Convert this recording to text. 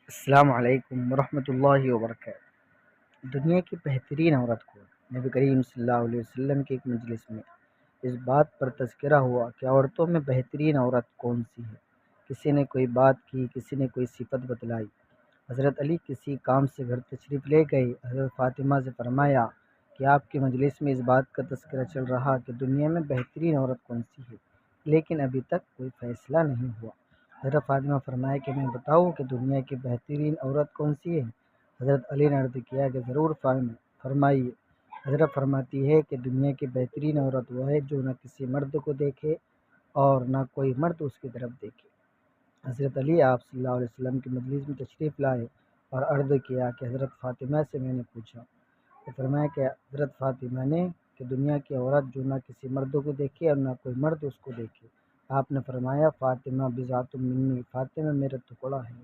السلام علیکم ورحمۃ اللہ وبرکاتہ۔ دنیا کی بہترین عورت کون؟ نبی کریم صلی اللہ علیہ وسلم کی ایک مجلس میں اس بات پر تذکرہ ہوا کہ عورتوں میں بہترین عورت کون سی ہے۔ کسی نے کوئی بات کی، کسی نے کوئی صفت بتلائی۔ حضرت علی کسی کام سے گھر تشریف لے گئے۔ حضرت فاطمہ سے فرمایا کہ آپ کی مجلس میں اس بات کا تذکرہ چل رہا کہ دنیا میں بہترین عورت کون سی ہے، لیکن ابھی تک کوئی فیصلہ نہیں ہوا۔ حضرت فاطمہ فرمایا کہ میں بتاؤں کہ دنیا کی بہترین عورت کون سی ہے؟ حضرت علی نے عرض کیا کہ ضرور فرمائیے۔ حضرت فرماتی ہے کہ دنیا کی بہترین عورت وہ ہے جو نہ کسی مرد کو دیکھے اور نہ کوئی مرد اس کی طرف دیکھے۔ حضرت علی آپ صلی اللہ علیہ وسلم کی مجلس میں تشریف لائے اور عرض کیا کہ حضرت فاطمہ سے میں نے پوچھا، تو فرمایا کہ حضرت فاطمہ نے کہ دنیا کی عورت جو نہ کسی مرد کو دیکھے اور نہ کوئی مرد اس کو دیکھے۔ آپ نے فرمایا فاطمہ بضعۃ منی، فاطمہ میرا ٹکڑا ہے۔